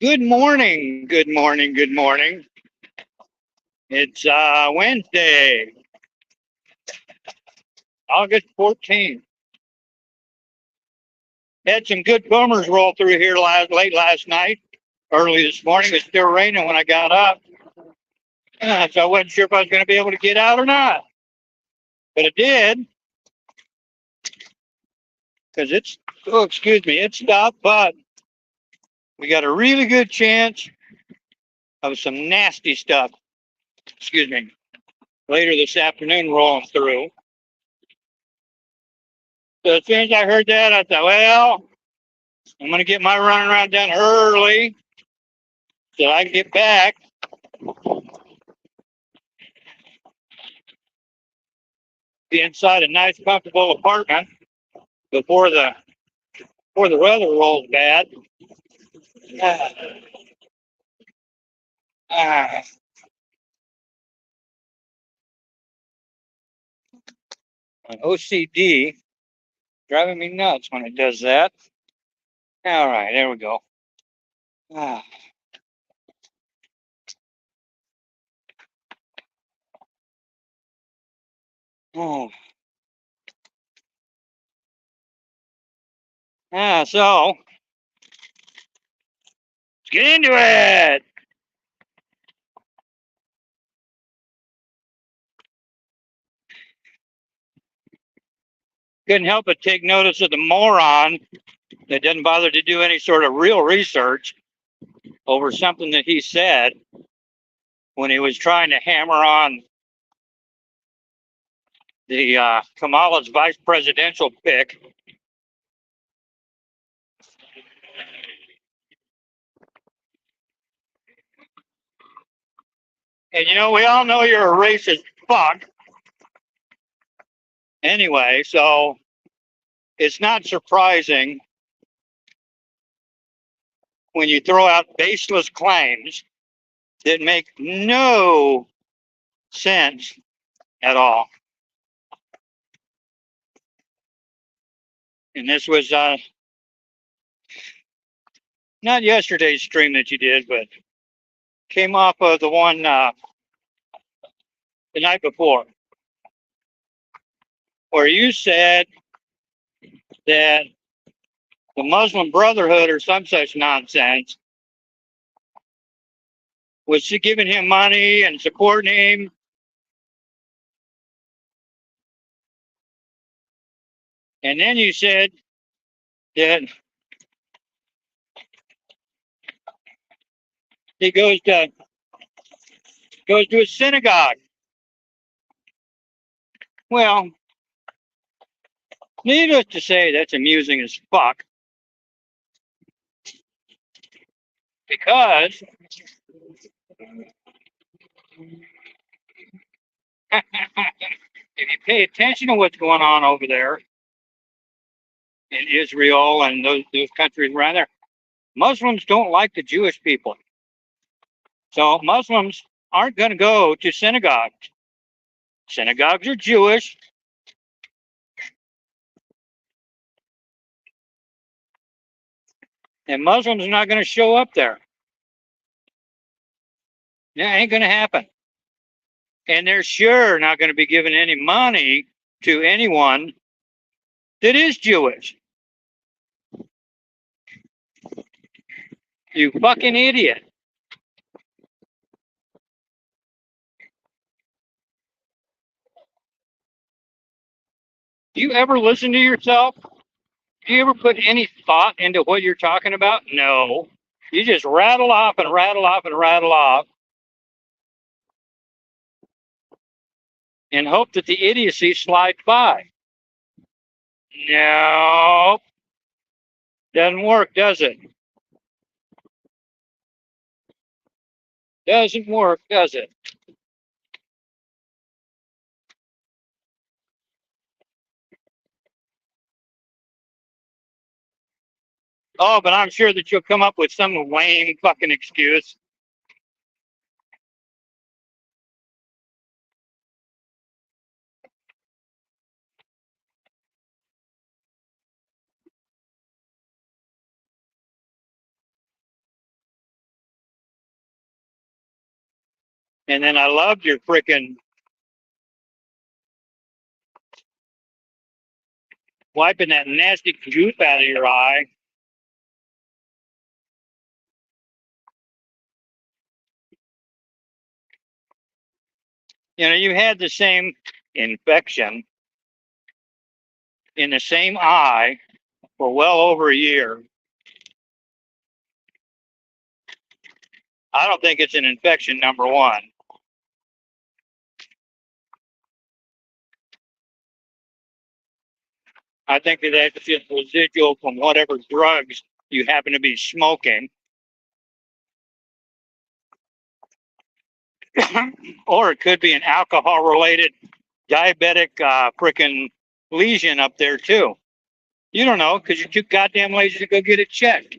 Good morning, good morning, good morning. It's Wednesday, August 14th. Had some good boomers roll through here late last night. Early this morning, it was still raining when I got up. So I wasn't sure if I was going to be able to get out or not. But I did, because it stopped, but we got a really good chance of some nasty stuff, later this afternoon rolling through. So as soon as I heard that, I thought, well, I'm going to get my running around done early so I can get back. Be inside a nice, comfortable apartment before the weather rolls bad. OCD driving me nuts when it does that. All right, there we go. So let's get into it. Couldn't help but take notice of the moron that doesn't bother to do any sort of real research over something that he said when he was trying to hammer on the Kamala's vice presidential pick. And we all know you're a racist fuck. Anyway, so it's not surprising when you throw out baseless claims that make no sense at all. And this was not yesterday's stream that you did, but came off of the one the night before, where you said that the Muslim Brotherhood or some such nonsense was giving him money and supporting him. And then you said that he goes to a synagogue. Well, needless to say, that's amusing as fuck. Because if you pay attention to what's going on over there in Israel and those countries around there, Muslims don't like the Jewish people. So Muslims aren't going to go to synagogues. Synagogues are Jewish. And Muslims are not going to show up there. That ain't going to happen. And they're sure not going to be giving any money to anyone that is Jewish. You fucking idiot. Do you ever listen to yourself? Do you ever put any thought into what you're talking about? No. You just rattle off and rattle off and rattle off and hope that the idiocy slides by. No. Doesn't work, does it? Doesn't work, does it? Oh, but I'm sure that you'll come up with some lame fucking excuse. And then I loved your freaking wiping that nasty goop out of your eye. You know, you had the same infection in the same eye for well over a year. I don't think it's an infection, number one. I think that that's just residual from whatever drugs you happen to be smoking. Or it could be an alcohol related diabetic freaking lesion up there too. You don't know because you're too goddamn lazy to go get it checked.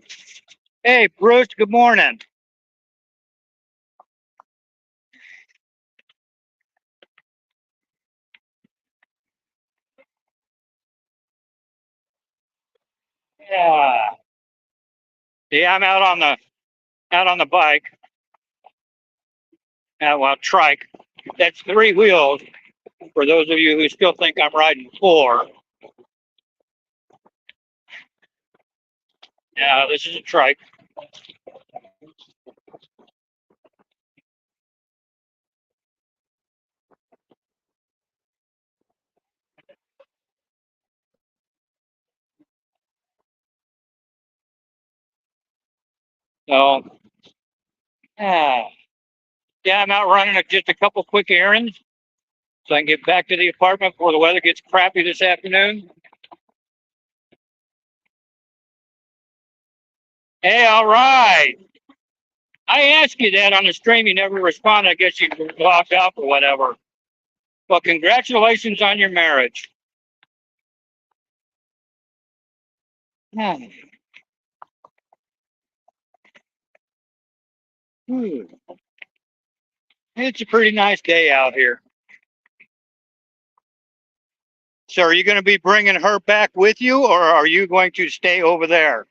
Hey, Bruce, good morning. Yeah. Yeah, I'm out on the bike. Well, trike. That's 3 wheels. For those of you who still think I'm riding 4. Yeah, this is a trike. So, yeah, I'm out running just a couple quick errands so I can get back to the apartment before the weather gets crappy this afternoon. Hey, all right. I asked you that on the stream. You never responded. I guess you logged off or whatever. Well, congratulations on your marriage. Hmm. It's a pretty nice day out here. So are you going to be bringing her back with you, or are you going to stay over there?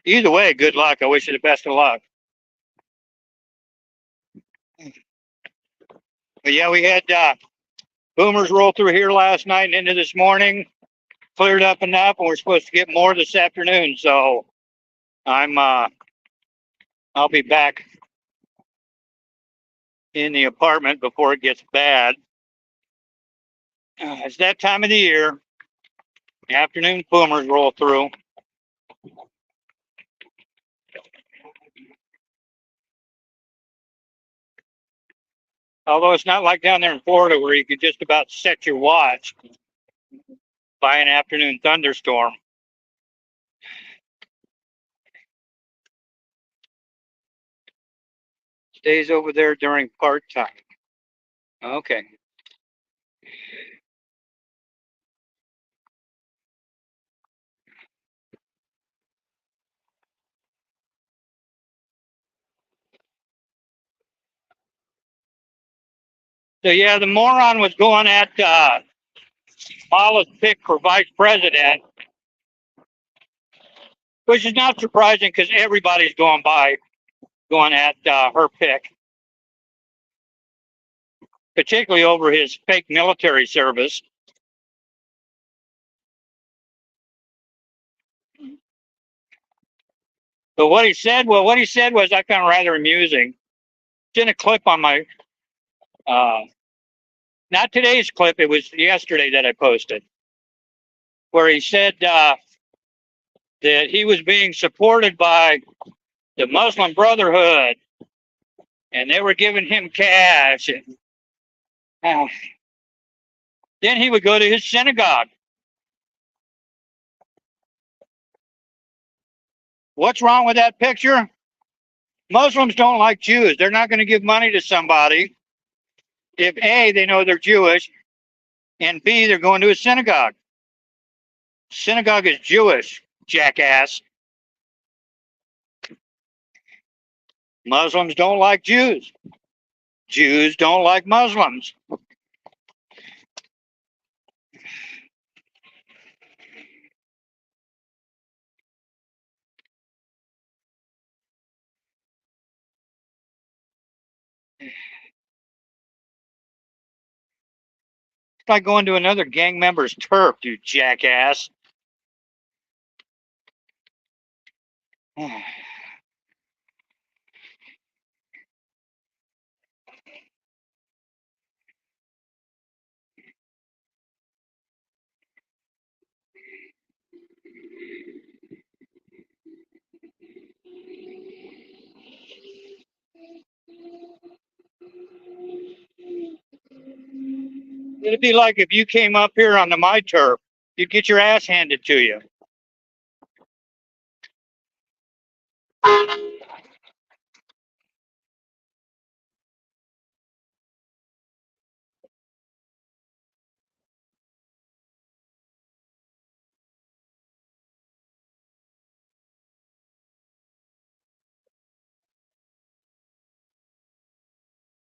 Either way, good luck. I wish you the best of luck. But yeah, we had boomers roll through here last night and into this morning. Cleared up enough, and we're supposed to get more this afternoon. So I'll be back in the apartment before it gets bad. It's that time of the year. Afternoon boomers roll through. Although it's not like down there in Florida where you could just about set your watch by an afternoon thunderstorm. Stays over there during part time. Okay. So yeah, the moron was going at Mala's pick for vice president, which is not surprising because everybody's going at her pick, particularly over his fake military service. But what he said was I found rather amusing. It's in a clip on my, not today's clip, it was yesterday that I posted, where he said that he was being supported by the Muslim Brotherhood and they were giving him cash. And then he would go to his synagogue. What's wrong with that picture? Muslims don't like Jews. They're not going to give money to somebody if A, they know they're Jewish, and B, they're going to a synagogue. Synagogue is Jewish, jackass. Muslims don't like Jews. Jews don't like Muslims. Like going to another gang member's turf, you jackass. It'd be like if you came up here onto my turf, you'd get your ass handed to you.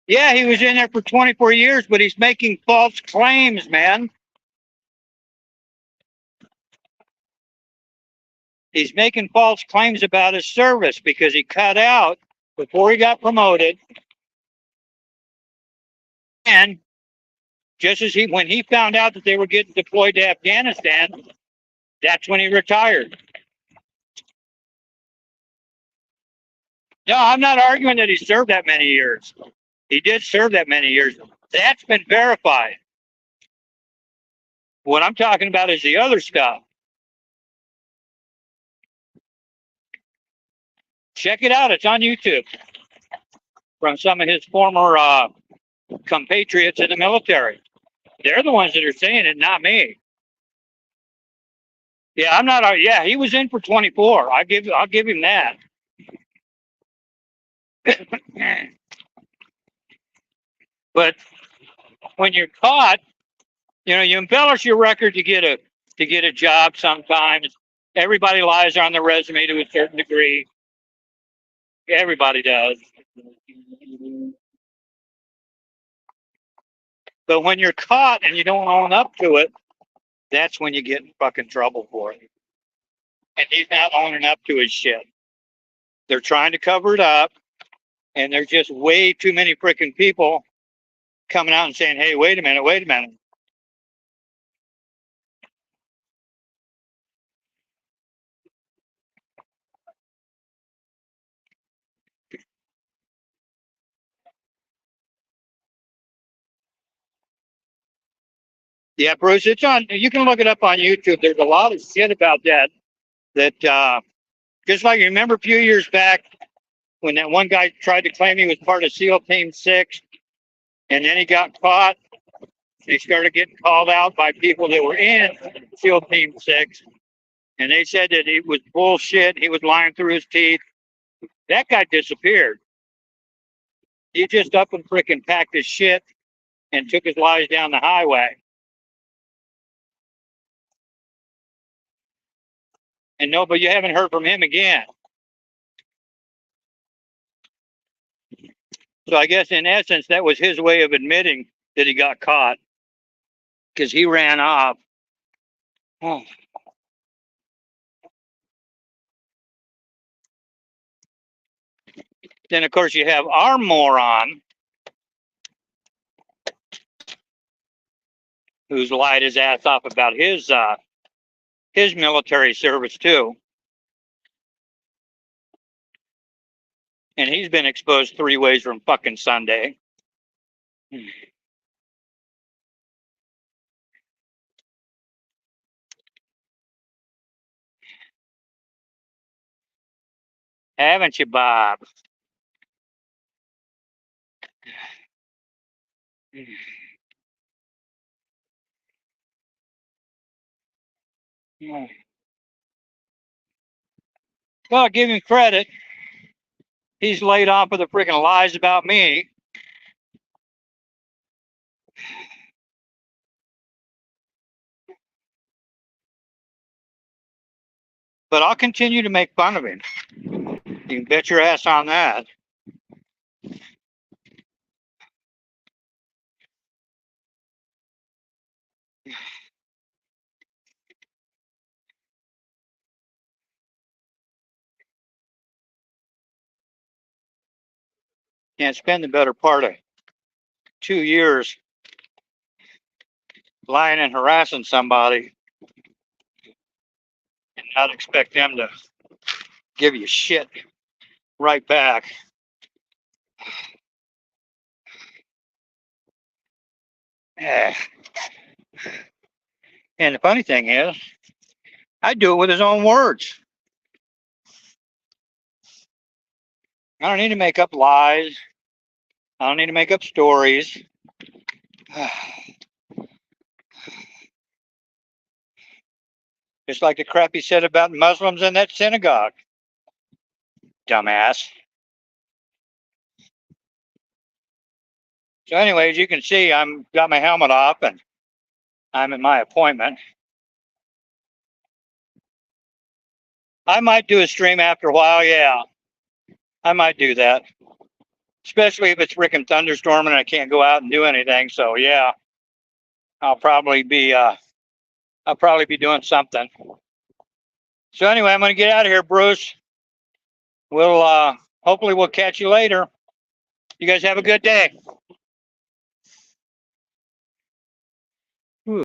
Yeah, he was in there for 24 years, but he's making false claims, man. He's making false claims about his service because he cut out before he got promoted. And just as when he found out that they were getting deployed to Afghanistan, that's when he retired. No, I'm not arguing that he served that many years. He did serve that many years. That's been verified. What I'm talking about is the other stuff. Check it out. It's on YouTube from some of his former compatriots in the military. They're the ones that are saying it, not me. Yeah, I'm not. Yeah, he was in for 24. I'll give him that. But when you're caught, you embellish your record to get a job. Sometimes everybody lies on their resume to a certain degree. Everybody does. But when you're caught and you don't own up to it, that's when you get in fucking trouble for it. And he's not owning up to his shit. They're trying to cover it up, and there's just way too many freaking people coming out and saying, "Hey, wait a minute, wait a minute." Yeah, Bruce, it's on. You can look it up on YouTube. There's a lot of shit about that. Just like you remember a few years back when that one guy tried to claim he was part of SEAL Team 6, and then he got caught. He started getting called out by people that were in SEAL Team 6, and they said that it was bullshit. He was lying through his teeth. That guy disappeared. He just up and freaking packed his shit and took his lies down the highway. And no, but you haven't heard from him again. So I guess in essence, that was his way of admitting that he got caught because he ran off. Oh. Then, of course, you have our moron who's lied his ass off about his military service too. And he's been exposed 3 ways from fucking Sunday. Haven't you, Bob? Well, give him credit. He's laid off of the freaking lies about me. But I'll continue to make fun of him. You can bet your ass on that. Can't spend the better part of 2 years lying and harassing somebody and not expect them to give you shit right back. Eh. And the funny thing is, I do it with his own words. I don't need to make up lies. I don't need to make up stories. Just like the crap he said about Muslims in that synagogue. Dumbass. So anyways, you can see I'm got my helmet off and I'm at my appointment. I might do a stream after a while, yeah. I might do that. Especially if it's frickin' thunderstorming and I can't go out and do anything. So yeah. I'll probably be doing something. So anyway, I'm gonna get out of here, Bruce. We'll hopefully we'll catch you later. You guys have a good day.